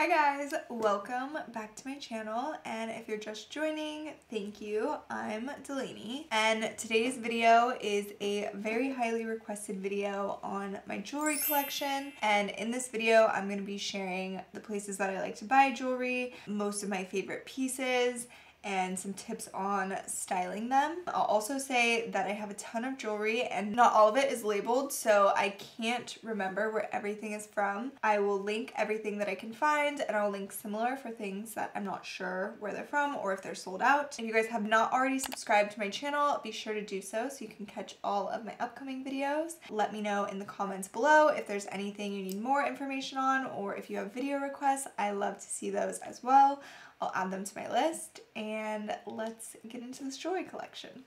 Hi guys, welcome back to my channel, and if you're just joining, thank you. I'm Delaney, and today's video is a very highly requested video on my jewelry collection. And in this video I'm going to be sharing the places that I like to buy jewelry, most of my favorite pieces, and some tips on styling them. I'll also say that I have a ton of jewelry and not all of it is labeled, so I can't remember where everything is from. I will link everything that I can find, and I'll link similar for things that I'm not sure where they're from or if they're sold out. If you guys have not already subscribed to my channel, be sure to do so you can catch all of my upcoming videos. Let me know in the comments below if there's anything you need more information on, or if you have video requests. I love to see those as well. I'll add them to my list, and let's get into this jewelry collection.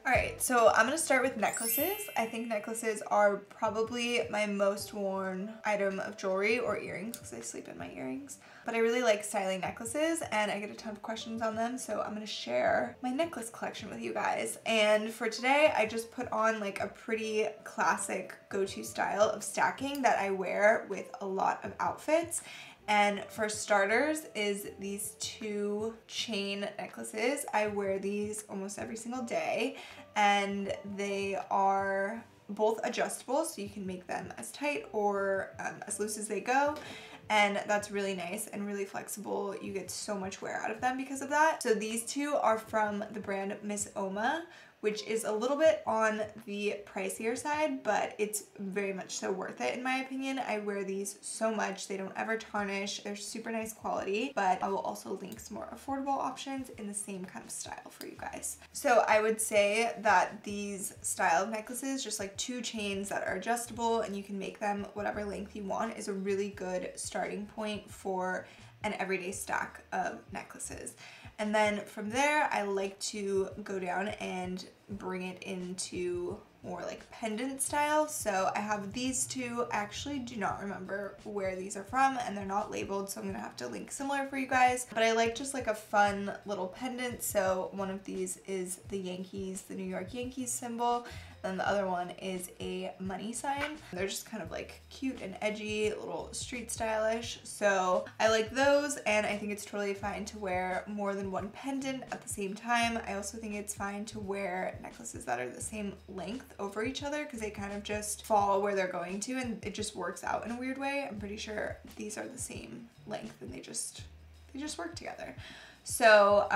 Alright, so I'm going to start with necklaces. I think necklaces are probably my most worn item of jewelry, or earrings, because I sleep in my earrings. But I really like styling necklaces, and I get a ton of questions on them, so I'm going to share my necklace collection with you guys. And for today, I just put on like a pretty classic go-to style of stacking that I wear with a lot of outfits. And for starters is these two chain necklaces. I wear these almost every single day, and they are both adjustable, so you can make them as tight or as loose as they go. And that's really nice and really flexible. You get so much wear out of them because of that. So these two are from the brand Miss Oma, which is a little bit on the pricier side, but it's very much so worth it in my opinion. I wear these so much. They don't ever tarnish. They're super nice quality, but I will also link some more affordable options in the same kind of style for you guys. So I would say that these style of necklaces, just like two chains that are adjustable and you can make them whatever length you want, is a really good starting point for an everyday stack of necklaces. And then from there, I like to go down and bring it into more like pendant style. So I have these two. I actually do not remember where these are from, and they're not labeled, so I'm gonna have to link similar for you guys. But I like just like a fun little pendant. So one of these is the Yankees, the New York Yankees symbol. Then the other one is a money sign. They're just kind of like cute and edgy, a little street stylish. So I like those, and I think it's totally fine to wear more than one pendant at the same time. I also think it's fine to wear necklaces that are the same length over each other, because they kind of just fall where they're going to, and it just works out in a weird way. I'm pretty sure these are the same length and they just work together. So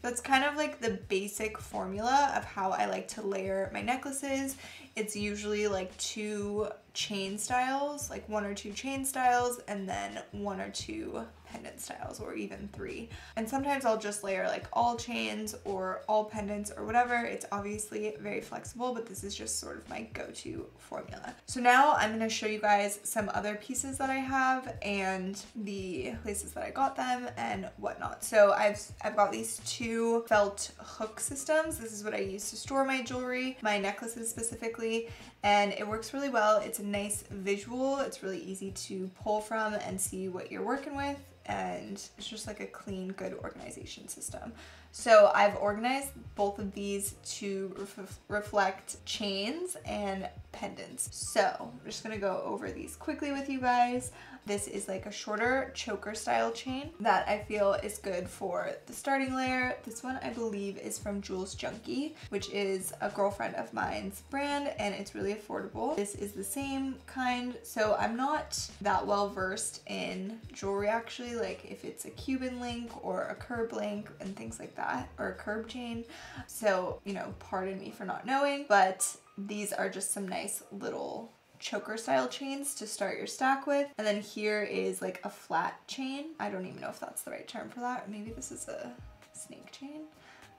that's kind of like the basic formula of how I like to layer my necklaces. It's usually like two chain styles, like one or two chain styles, and then one or two pendant styles, or even three. And sometimes I'll just layer like all chains or all pendants or whatever. It's obviously very flexible, but this is just sort of my go-to formula. So now I'm going to show you guys some other pieces that I have and the places that I got them and whatnot. So I've got these two felt hook systems. This is what I use to store my jewelry, my necklaces specifically, and it works really well. It's a nice visual. It's really easy to pull from and see what you're working with, and it's just like a clean, good organization system. So I've organized both of these to reflect chains and pendants. So I'm just gonna go over these quickly with you guys. This is like a shorter choker style chain that I feel is good for the starting layer. This one I believe is from Jewels Junkie, which is a girlfriend of mine's brand, and it's really affordable. This is the same kind. So I'm not that well versed in jewelry actually, like if it's a Cuban link or a curb link and things like that, or a curb chain. So, you know, pardon me for not knowing, but these are just some nice little choker style chains to start your stack with. And then here is like a flat chain. I don't even know if that's the right term for that. Maybe this is a snake chain.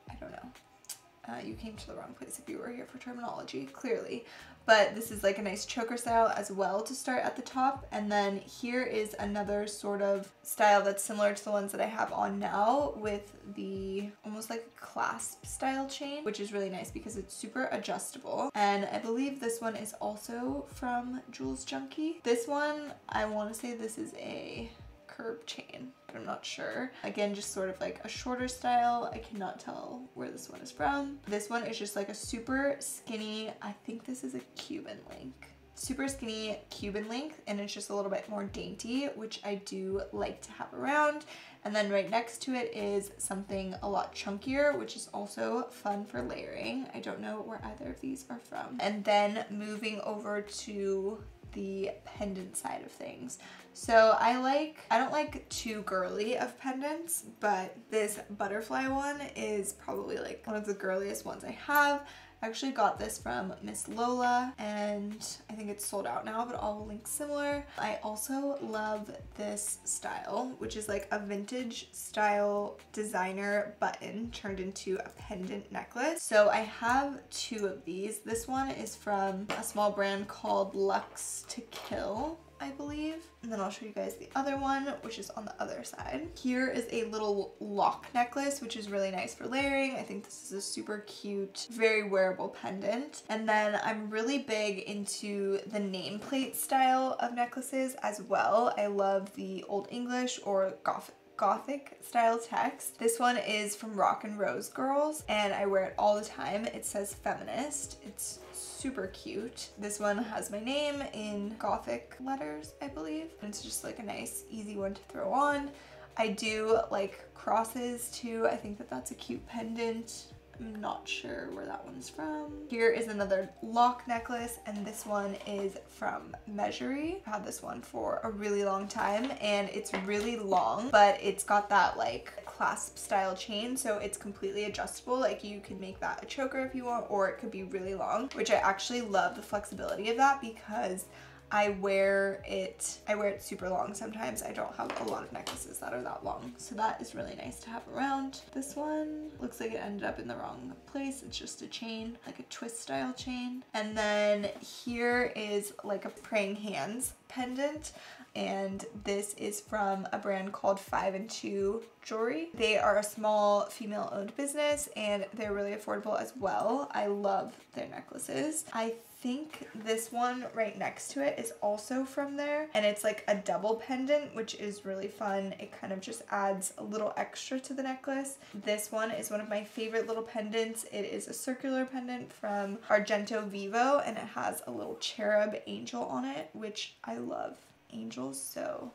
I don't know. You came to the wrong place if you were here for terminology, clearly. But this is like a nice choker style as well to start at the top. And then here is another sort of style that's similar to the ones that I have on now, with the almost like a clasp style chain, which is really nice because it's super adjustable. And I believe this one is also from Jewels Junkie. This one, I want to say this is a curb chain, but I'm not sure. Again, just sort of like a shorter style. I cannot tell where this one is from. This one is just like a super skinny, I think this is a Cuban link. Super skinny Cuban length, and it's just a little bit more dainty, which I do like to have around. And then right next to it is something a lot chunkier, which is also fun for layering. I don't know where either of these are from. And then moving over to the pendant side of things. So I don't like too girly of pendants, but this butterfly one is probably like one of the girliest ones I have. I actually got this from Miss Lola, and I think it's sold out now, but all links similar. I also love this style, which is like a vintage style designer button turned into a pendant necklace. So I have two of these. This one is from a small brand called Luxe to Kill, I believe. And then I'll show you guys the other one, which is on the other side. Here is a little lock necklace, which is really nice for layering. I think this is a super cute, very wearable pendant. And then I'm really big into the nameplate style of necklaces as well. I love the Old English or Gothic style text. This one is from Rock and Rose Girls, and I wear it all the time. It says feminist. It's super cute. This one has my name in Gothic letters, I believe. And it's just like a nice, easy one to throw on. I do like crosses too. I think that that's a cute pendant. I'm not sure where that one's from. Here is another lock necklace, and this one is from Measury. I've had this one for a really long time, and it's really long, but it's got that like clasp style chain, so it's completely adjustable. Like you could make that a choker if you want, or it could be really long, which I actually love the flexibility of that because I wear it super long sometimes. I don't have a lot of necklaces that are that long, so that is really nice to have around. This one looks like it ended up in the wrong place. It's just a chain, like a twist style chain. And then here is like a praying hands pendant, and this is from a brand called 5 and 2 Jewelry. They are a small female owned business, and they're really affordable as well. I love their necklaces. I think this one right next to it is also from there, and it's like a double pendant, which is really fun. It kind of just adds a little extra to the necklace. This one is one of my favorite little pendants. It is a circular pendant from Argento Vivo, and it has a little cherub angel on it, which I love angels, so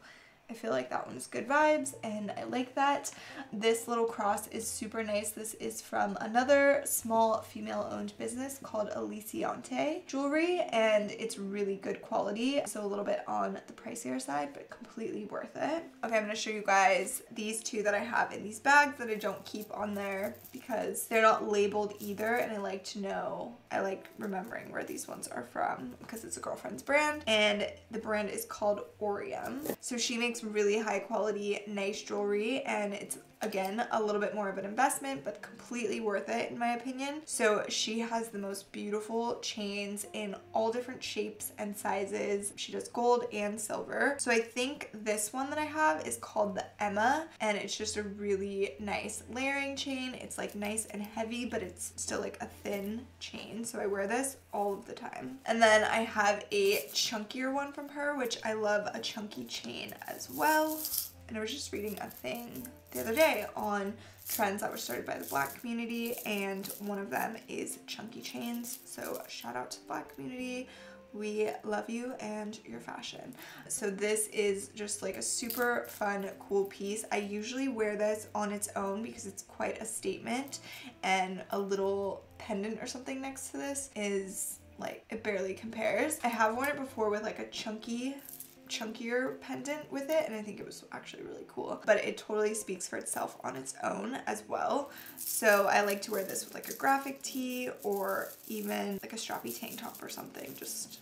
I feel like that one's good vibes, and I like that. This little cross is super nice. This is from another small female-owned business called Aliciante Jewelry, and it's really good quality. So a little bit on the pricier side, but completely worth it. Okay, I'm gonna show you guys these two that I have in these bags that I don't keep on there because they're not labeled either, and I like remembering where these ones are from because it's a girlfriend's brand, and the brand is called Orium. So she makes really high quality, nice jewelry, and it's again a little bit more of an investment, but completely worth it in my opinion. So she has the most beautiful chains in all different shapes and sizes. She does gold and silver. So I think this one that I have is called the Emma, and it's just a really nice layering chain. It's like nice and heavy, but it's still like a thin chain. So I wear this all of the time. And then I have a chunkier one from her, which I love a chunky chain as well. And I was just reading a thing the other day on trends that were started by the Black community, and one of them is chunky chains. So shout out to the Black community. We love you and your fashion. So this is just like a super fun, cool piece. I usually wear this on its own because it's quite a statement, and a little pendant or something next to this is like, it barely compares. I have worn it before with like a chunkier pendant with it, and I think it was actually really cool, but it totally speaks for itself on its own as well. So I like to wear this with like a graphic tee or even like a strappy tank top or something, just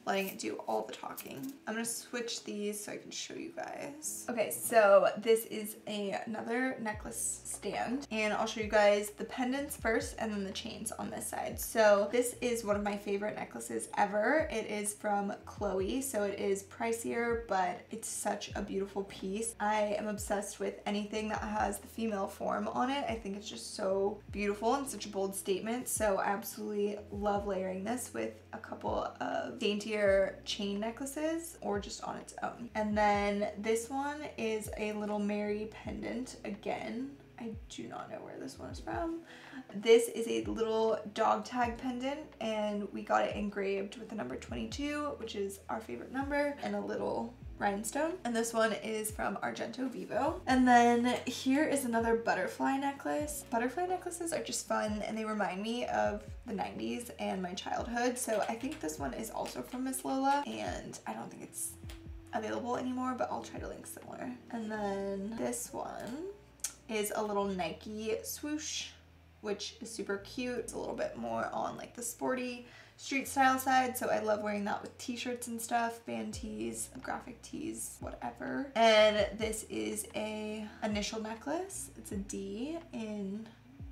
letting it do all the talking. I'm gonna switch these so I can show you guys. Okay, so this is another necklace stand, and I'll show you guys the pendants first and then the chains on this side. So this is one of my favorite necklaces ever. It is from Chloe, so it is pricier, but it's such a beautiful piece. I am obsessed with anything that has the female form on it. I think it's just so beautiful and such a bold statement, so I absolutely love layering this with a couple of daintier clear chain necklaces or just on its own. And then this one is a little Mary pendant. Again, I do not know where this one is from. This is a little dog tag pendant, and we got it engraved with the number 22, which is our favorite number, and a little rhinestone. And this one is from Argento Vivo. And then here is another butterfly necklace. Butterfly necklaces are just fun, and they remind me of the 90s and my childhood. So I think this one is also from Miss Lola, and I don't think it's available anymore, but I'll try to link similar. And then this one is a little Nike swoosh, which is super cute. It's a little bit more on like the sporty street style side, so I love wearing that with t-shirts and stuff, band tees, graphic tees, whatever. And this is a initial necklace. It's a D in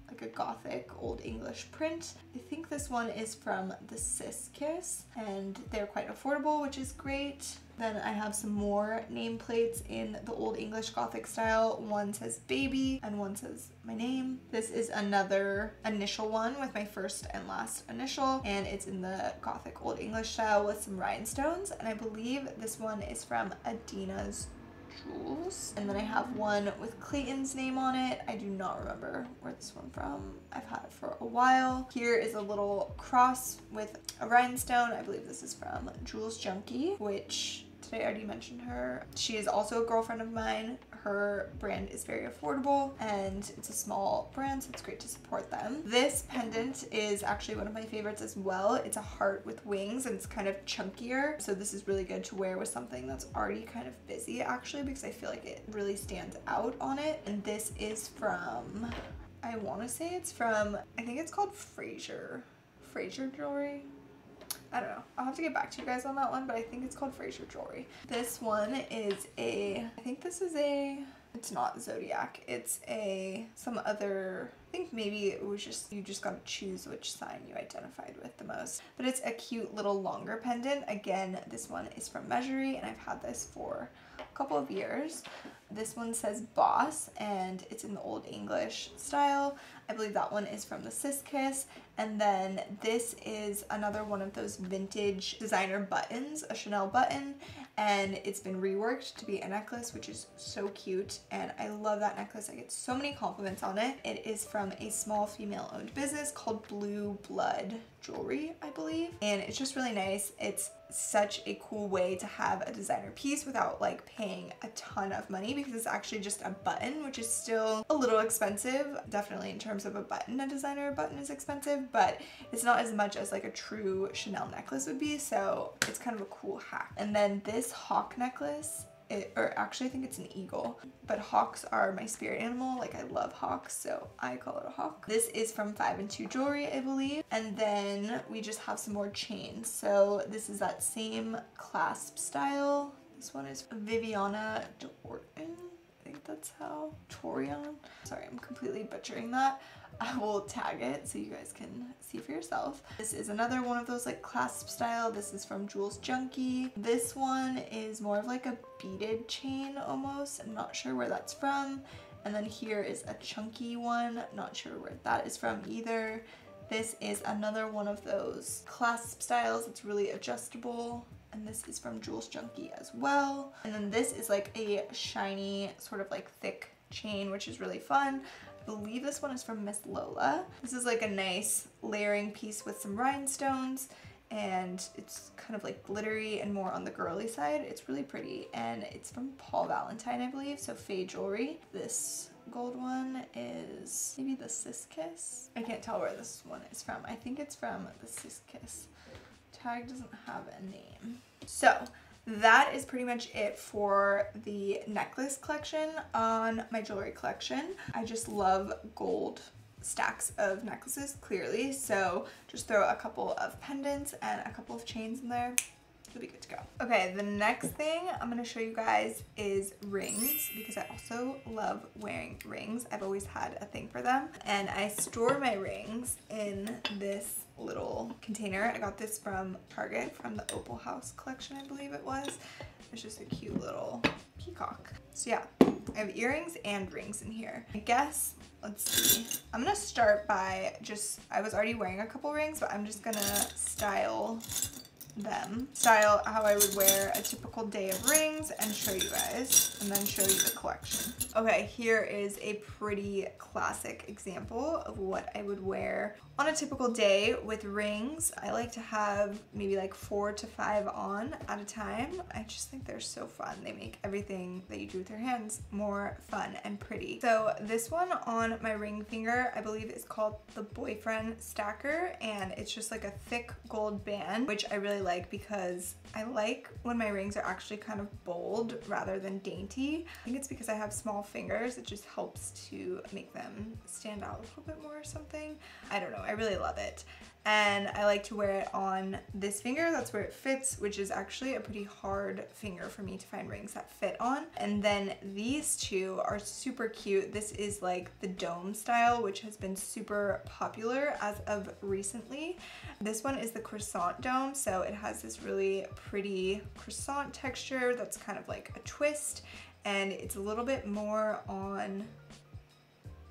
like a gothic old English print. I think this one is from the Sis Kiss, and they're quite affordable, which is great. Then I have some more nameplates in the old English gothic style. One says baby and one says my name. This is another initial one with my first and last initial, and it's in the gothic old English style with some rhinestones. And I believe this one is from Adina's Jewels. And then I have one with Clayton's name on it. I do not remember where this one from. I've had it for a while. Here is a little cross with a rhinestone. I believe this is from Jules Junkie, which today I already mentioned her. She is also a girlfriend of mine. Her brand is very affordable, and it's a small brand, so it's great to support them. This pendant is actually one of my favorites as well. It's a heart with wings, and it's kind of chunkier, so this is really good to wear with something that's already kind of busy, actually, because I feel like it really stands out on it. And this is from, I want to say it's from, I think it's called Fraser Jewelry. I don't know. I'll have to get back to you guys on that one, but I think it's called Fraser Jewelry. This one is I think this is it's not Zodiac. It's some other, I think maybe it was just, you just gotta choose which sign you identified with the most. But it's a cute little longer pendant. Again, this one is from Measury, and I've had this for a couple of years. This one says Boss, and it's in the Old English style. I believe that one is from the Sis Kiss. And then this is another one of those vintage designer buttons, a Chanel button, and it's been reworked to be a necklace, which is so cute, and I love that necklace. I get so many compliments on it. It is from a small female-owned business called Blue Blood Jewelry, I believe, and it's just really nice. It's such a cool way to have a designer piece without like paying a ton of money, because it's actually just a button, which is still a little expensive. Definitely in terms of a button, a designer button is expensive, but it's not as much as like a true Chanel necklace would be, so it's kind of a cool hack. And then this hawk necklace, or actually I think it's an eagle, but hawks are my spirit animal. Like I love hawks, so I call it a hawk. This is from 5 and 2 Jewelry, I believe. And then we just have some more chains. So this is that same clasp style. This one is Viviana d'Orton. I think that's how. Torian. Sorry, I'm completely butchering that. I will tag it so you guys can see for yourself. This is another one of those like clasp style. This is from Jules Junkie. This one is more of like a beaded chain almost. I'm not sure where that's from. And then here is a chunky one. Not sure where that is from either. This is another one of those clasp styles. It's really adjustable. And this is from Jules Junkie as well. And then this is like a shiny sort of like thick chain, which is really fun. I believe this one is from Miss Lola. This is like a nice layering piece with some rhinestones, and it's kind of like glittery and more on the girly side. It's really pretty, and it's from Paul Valentine, I believe, so Faye Jewelry. This gold one is maybe the Sis Kiss. I can't tell where this one is from. I think it's from the Sis Kiss. Tag doesn't have a name. So that is pretty much it for the necklace collection on my jewelry collection. I just love gold stacks of necklaces, clearly, so just throw a couple of pendants and a couple of chains in there. It'll be good to go. Okay, the next thing I'm going to show you guys is rings, because I also love wearing rings. I've always had a thing for them, and I store my rings in this little container. I got this from Target from the Opal House collection, I believe it was. It's just a cute little peacock. So yeah, I have earrings and rings in here. I guess, let's see. I'm gonna start by I was already wearing a couple rings, but I'm just gonna style them, style how I would wear a typical day of rings, and show you guys, and then show you the collection. Okay, here is a pretty classic example of what I would wear on a typical day with rings. I like to have maybe like 4 to 5 on at a time. I just think they're so fun. They make everything that you do with your hands more fun and pretty. So this one on my ring finger, I believe is called the Boyfriend Stacker, and it's just like a thick gold band, which I really like because I like when my rings are actually kind of bold rather than dainty. I think it's because I have small fingers. It just helps to make them stand out a little bit more or something. I don't know. I really love it. And I like to wear it on this finger. That's where it fits, which is actually a pretty hard finger for me to find rings that fit on. And then these two are super cute. This is like the dome style, which has been super popular as of recently. This one is the croissant dome, so it has this really pretty croissant texture that's kind of like a twist, and it's a little bit more on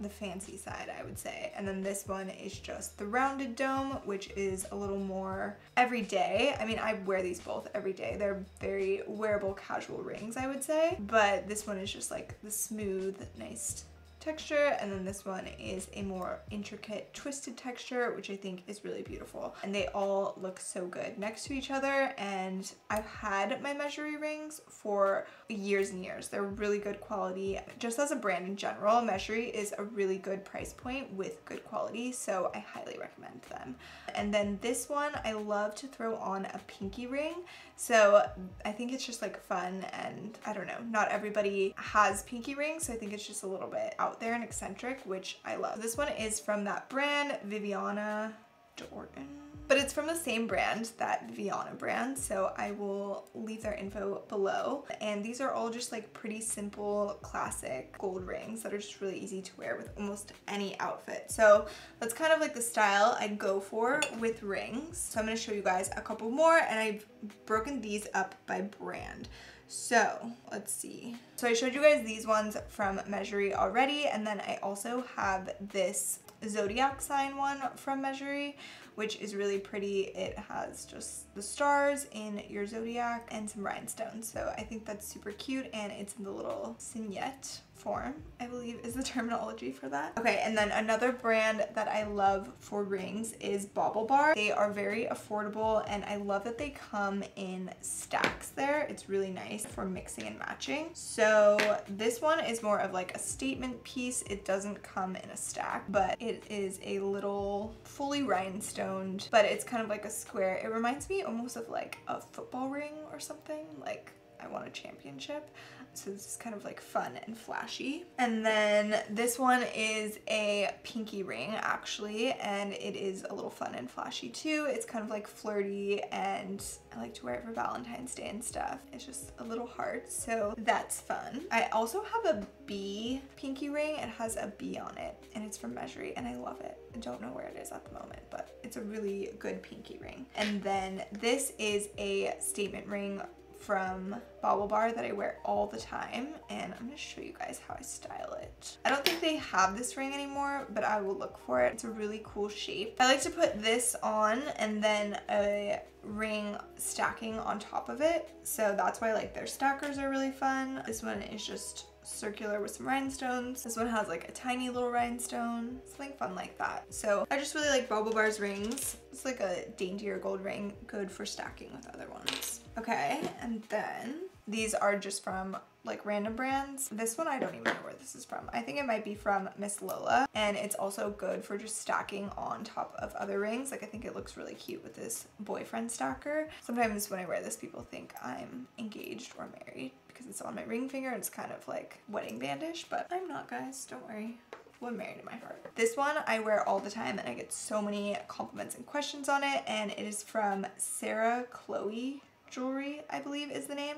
the fancy side, I would say. And then this one is just the rounded dome, which is a little more everyday. I mean, I wear these both every day. They're very wearable casual rings, I would say. But this one is just like the smooth, nice texture, and then this one is a more intricate twisted texture, which I think is really beautiful, and they all look so good next to each other. And I've had my Mejuri rings for years and years. They're really good quality. Just as a brand in general, Mejuri is a really good price point with good quality, so I highly recommend them. And then this one, I love to throw on a pinky ring, so I think it's just like fun, and I don't know, not everybody has pinky rings, so I think it's just a little bit out there and eccentric, which I love. This one is from that brand, Viviana Jordan. But it's from the same brand, that Viviana brand, so I will leave their info below. And these are all just like pretty simple, classic gold rings that are just really easy to wear with almost any outfit. So that's kind of like the style I'd go for with rings. So I'm gonna show you guys a couple more, and I've broken these up by brand. So let's see. So I showed you guys these ones from Mejuri already, and then I also have this zodiac sign one from Mejuri, which is really pretty. It has just the stars in your zodiac and some rhinestones, so I think that's super cute, and it's in the little signet form, I believe is the terminology for that. Okay, and then another brand that I love for rings is BaubleBar. They are very affordable, and I love that they come in stacks there. It's really nice for mixing and matching. So this one is more of like a statement piece. It doesn't come in a stack, but it is a little fully rhinestoned, but it's kind of like a square. It reminds me almost of like a football ring or something, like I won a championship. So this is kind of like fun and flashy. And then this one is a pinky ring actually, and it is a little fun and flashy too. It's kind of like flirty, and I like to wear it for Valentine's Day and stuff. It's just a little heart, so that's fun. I also have a bee pinky ring. It has a bee on it, and it's from Mejuri, and I love it. I don't know where it is at the moment, but it's a really good pinky ring. And then this is a statement ring from BaubleBar that I wear all the time, and I'm gonna show you guys how I style it. I don't think they have this ring anymore, but I will look for it. It's a really cool shape. I like to put this on and then a ring stacking on top of it, so that's why like their stackers are really fun. This one is just circular with some rhinestones. This one has like a tiny little rhinestone, something fun like that. So I just really like BaubleBar's rings. It's like a daintier gold ring, good for stacking with other ones. Okay, and then these are just from like random brands. This one I don't even know where this is from. I think it might be from Miss Lola, and it's also good for just stacking on top of other rings. Like I think it looks really cute with this boyfriend stacker. Sometimes when I wear this, people think I'm engaged or married because it's on my ring finger and it's kind of like wedding bandish, but I'm not, guys, don't worry. I'm married in my heart. This one I wear all the time, and I get so many compliments and questions on it, and it is from Sarah Chloe Jewelry, I believe is the name,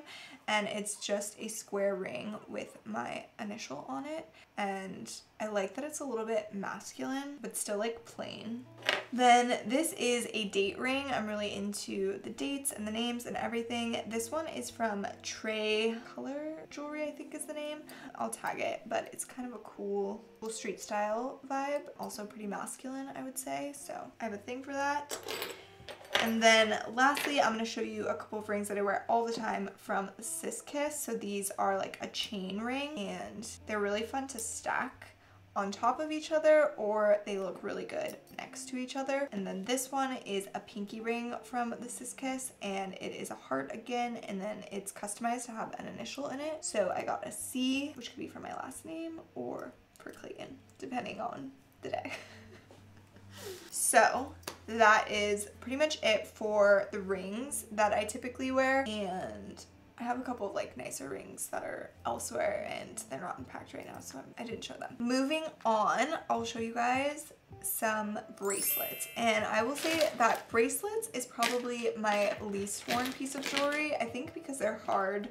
and it's just a square ring with my initial on it, and I like that it's a little bit masculine but still like plain. Then this is a date ring. I'm really into the dates and the names and everything. This one is from Trey Color Jewelry, I think is the name. I'll tag it, but it's kind of a cool street style vibe, also pretty masculine, I would say, so I have a thing for that. And then lastly, I'm going to show you a couple of rings that I wear all the time from Sis Kiss. So these are like a chain ring and they're really fun to stack on top of each other, or they look really good next to each other. And then this one is a pinky ring from the Sis Kiss, and it is a heart again, and then it's customized to have an initial in it. So I got a C, which could be for my last name or for Clayton, depending on the day. So that is pretty much it for the rings that I typically wear, and I have a couple of like nicer rings that are elsewhere and they're not unpacked right now, so I didn't show them. Moving on, I'll show you guys some bracelets, and I will say that bracelets is probably my least worn piece of jewelry. I think because they're hard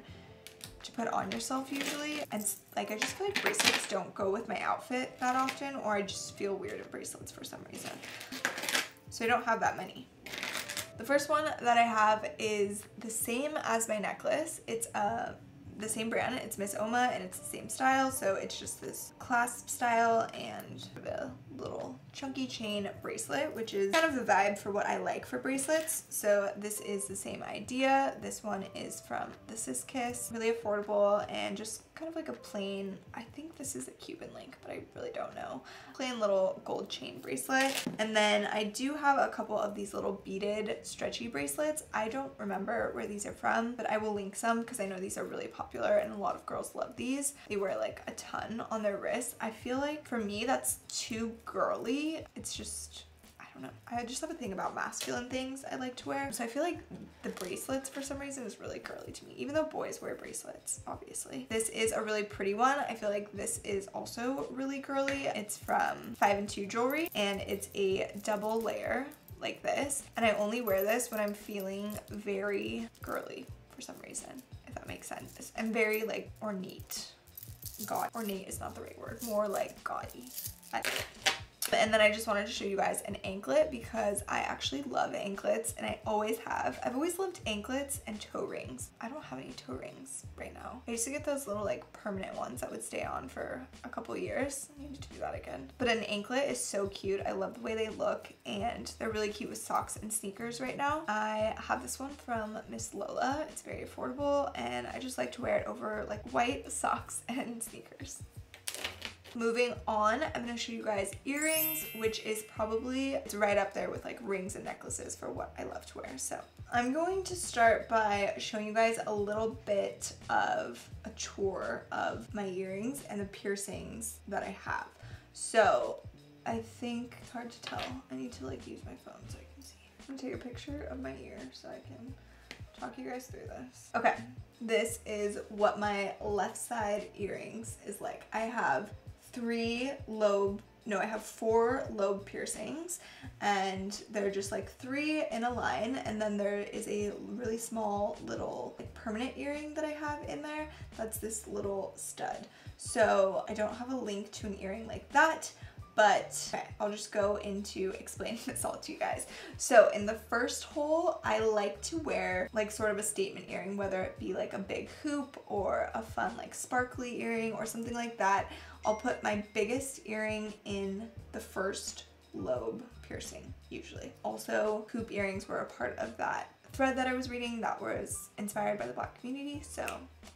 to put on yourself usually, and like I just feel like bracelets don't go with my outfit that often, or I just feel weird in bracelets for some reason. So I don't have that many. The first one that I have is the same as my necklace. It's the same brand. It's Miss Oma, and it's the same style. So it's just this clasp style and the little chunky chain bracelet, which is kind of the vibe for what I like for bracelets. So this is the same idea. This one is from the Sis Kiss. Really affordable and just kind of like a plain, I think this is a Cuban link, but I really don't know. Plain little gold chain bracelet. And then I do have a couple of these little beaded stretchy bracelets. I don't remember where these are from, but I will link some because I know these are really popular and a lot of girls love these. They wear like a ton on their wrists. I feel like for me that's too girly. It's just, I don't know. I just have a thing about masculine things I like to wear. So I feel like the bracelets for some reason is really girly to me, even though boys wear bracelets, obviously. This is a really pretty one. I feel like this is also really girly. It's from 5 and 2 Jewelry, and it's a double layer like this. And I only wear this when I'm feeling very girly for some reason, if that makes sense. I'm very like ornate. God, ornate is not the right word. More like gaudy. And then I just wanted to show you guys an anklet because I actually love anklets, and I always have. I've always loved anklets and toe rings. I don't have any toe rings right now. I used to get those little like permanent ones that would stay on for a couple years. I need to do that again. But an anklet is so cute. I love the way they look, and they're really cute with socks and sneakers right now. I have this one from Miss Lola. It's very affordable, and I just like to wear it over like white socks and sneakers. Moving on, I'm going to show you guys earrings, which is probably, it's right up there with like rings and necklaces for what I love to wear. So I'm going to start by showing you guys a little bit of a tour of my earrings and the piercings that I have. So I think it's hard to tell. I need to like use my phone so I can see. I'm going to take a picture of my ear so I can talk you guys through this. Okay, this is what my left side earrings is like. I have I have 4 lobe piercings, and they're just like 3 in a line, and then there is a really small little like permanent earring that I have in there. That's this little stud. So I don't have a link to an earring like that, but okay, I'll just go into explaining this all to you guys. So in the first hole, I like to wear like sort of a statement earring, whether it be like a big hoop or a fun like sparkly earring or something like that. I'll put my biggest earring in the first lobe piercing usually. Also, hoop earrings were a part of that thread that I was reading that was inspired by the Black community. So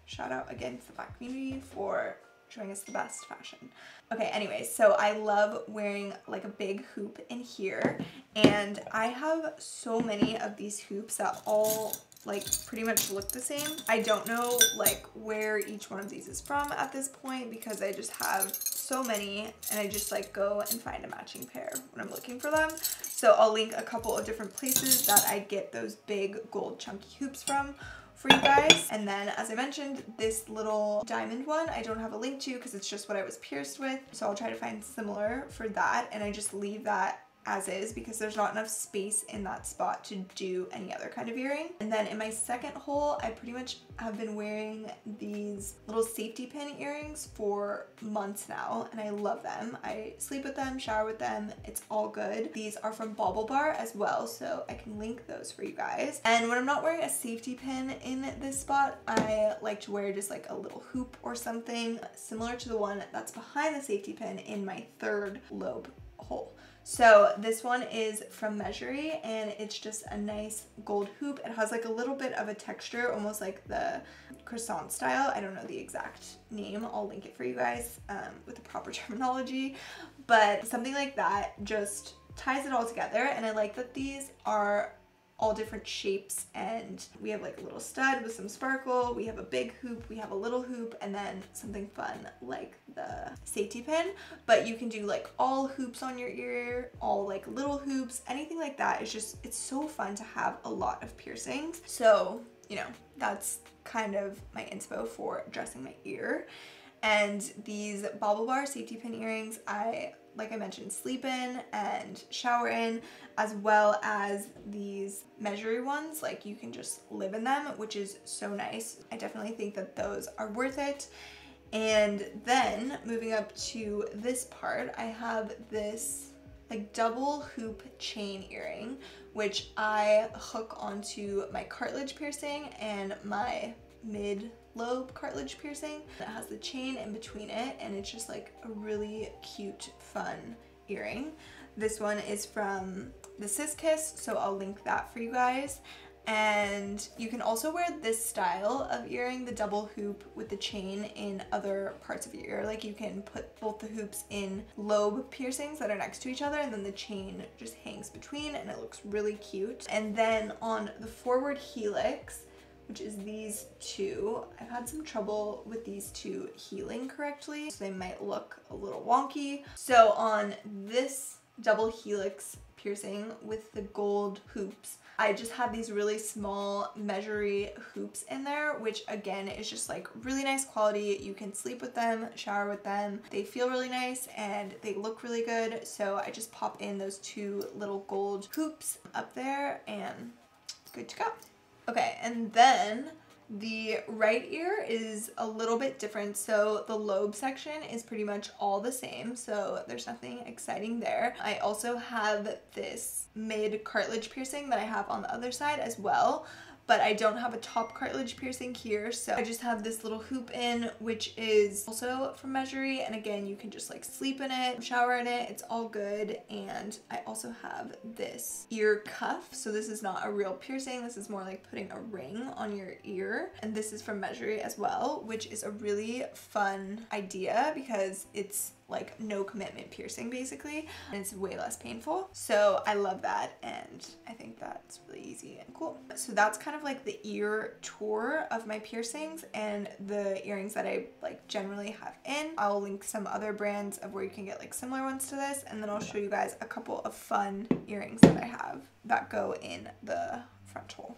shout out again to the Black community for showing us the best fashion. Okay, anyways, so I love wearing like a big hoop in here, and I have so many of these hoops that all like pretty much look the same. I don't know like where each one of these is from at this point because I just have so many, and I just like go and find a matching pair when I'm looking for them. So I'll link a couple of different places that I get those big gold chunky hoops from for you guys. And then as I mentioned, this little diamond one I don't have a link to because it's just what I was pierced with, so I'll try to find similar for that, and I just leave that as is because there's not enough space in that spot to do any other kind of earring. And then in my second hole, I pretty much have been wearing these little safety pin earrings for months now, and I love them. I sleep with them, shower with them, it's all good. These are from BaubleBar as well, so I can link those for you guys. And when I'm not wearing a safety pin in this spot, I like to wear just like a little hoop or something similar to the one that's behind the safety pin in my third lobe whole. So this one is from Measury, and it's just a nice gold hoop. It has like a little bit of a texture, almost like the croissant style. I don't know the exact name. I'll link it for you guys with the proper terminology, but something like that just ties it all together. And I like that these are all different shapes, and we have like a little stud with some sparkle, we have a big hoop, we have a little hoop, and then something fun like the safety pin. But you can do like all hoops on your ear, all like little hoops, anything like that. It's so fun to have a lot of piercings. So, you know, that's kind of my inspo for dressing my ear. And these BaubleBar safety pin earrings, like I mentioned, sleep in and shower in, as well as these Measury ones, like you can just live in them, which is so nice. I definitely think that those are worth it. And then moving up to this part, I have this like double hoop chain earring, which I hook onto my cartilage piercing and my mid-lobe cartilage piercing. It has the chain in between it, and it's just like a really cute, fun earring. This one is from the Sis Kiss, so I'll link that for you guys. And you can also wear this style of earring, the double hoop with the chain, in other parts of your ear. Like you can put both the hoops in lobe piercings that are next to each other, and then the chain just hangs between, and it looks really cute. And then on the forward helix, which is these two, I've had some trouble with these two healing correctly, so they might look a little wonky. So on this double helix piercing with the gold hoops, I just have these really small Measury hoops in there, which again is just like really nice quality. You can sleep with them, shower with them. They feel really nice and they look really good. So I just pop in those two little gold hoops up there and good to go. Okay, and then the right ear is a little bit different. So the lobe section is pretty much all the same, so there's nothing exciting there. I also have this mid cartilage piercing that I have on the other side as well, but I don't have a top cartilage piercing here, so I just have this little hoop in, which is also from Measury, and again, you can just like sleep in it, shower in it, it's all good. And I also have this ear cuff, so this is not a real piercing, this is more like putting a ring on your ear, and this is from Measury as well, which is a really fun idea because it's like no commitment piercing basically, and it's way less painful. So I love that, and I think that's really easy and cool. So that's kind of like the ear tour of my piercings and the earrings that I like generally have in. I'll link some other brands of where you can get like similar ones to this, and then I'll show you guys a couple of fun earrings that I have that go in the front hole.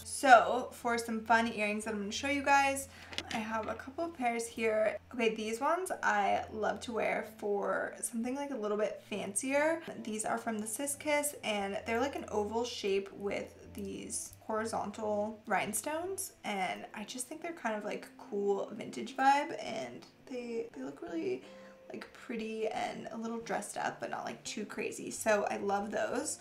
So for some fun earrings that I'm going to show you guys, I have a couple of pairs here. Okay, these ones I love to wear for something like a little bit fancier. These are from the Sis Kiss, and they're like an oval shape with these horizontal rhinestones, and I just think they're kind of like cool vintage vibe, and they look really like pretty and a little dressed up, but not like too crazy. So I love those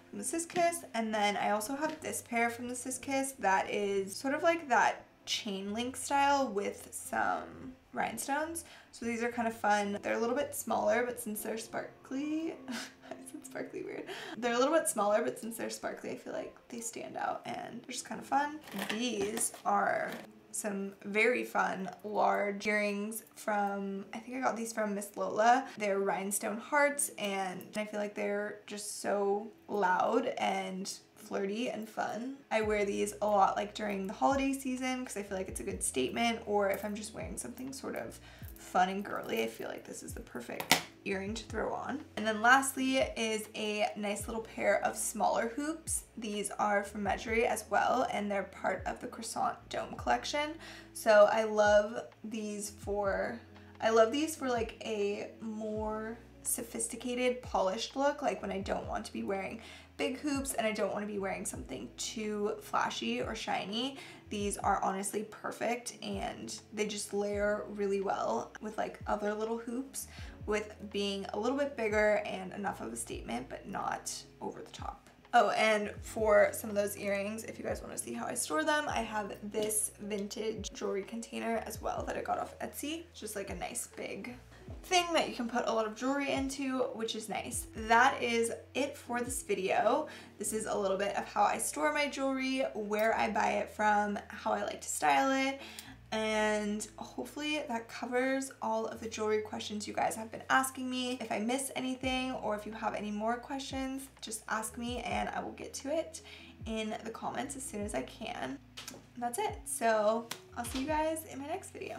from the Sis Kiss. And then I also have this pair from the Sis Kiss that is sort of like that chain link style with some rhinestones. So these are kind of fun. They're a little bit smaller, but since they're sparkly, I said sparkly weird. They're a little bit smaller, but since they're sparkly, I feel like they stand out and they're just kind of fun. These are some very fun large earrings from, I think I got these from Miss Lola. They're rhinestone hearts, and I feel like they're just so loud and flirty and fun. I wear these a lot like during the holiday season because I feel like it's a good statement, or if I'm just wearing something sort of fun and girly, I feel like this is the perfect earring to throw on. And then lastly is a nice little pair of smaller hoops. These are from Measury as well, and they're part of the Croissant Dome collection. So I love these for like a more sophisticated, polished look, like when I don't want to be wearing big hoops and I don't want to be wearing something too flashy or shiny. These are honestly perfect, and they just layer really well with like other little hoops, with being a little bit bigger and enough of a statement, but not over the top. Oh, and for some of those earrings, if you guys want to see how I store them, I have this vintage jewelry container as well that I got off Etsy. It's just like a nice big thing that you can put a lot of jewelry into, which is nice. That is it for this video. This is a little bit of how I store my jewelry, where I buy it from, how I like to style it, and hopefully that covers all of the jewelry questions you guys have been asking me. If I miss anything or if you have any more questions, just ask me and I will get to it in the comments as soon as I can. And that's it. So I'll see you guys in my next video.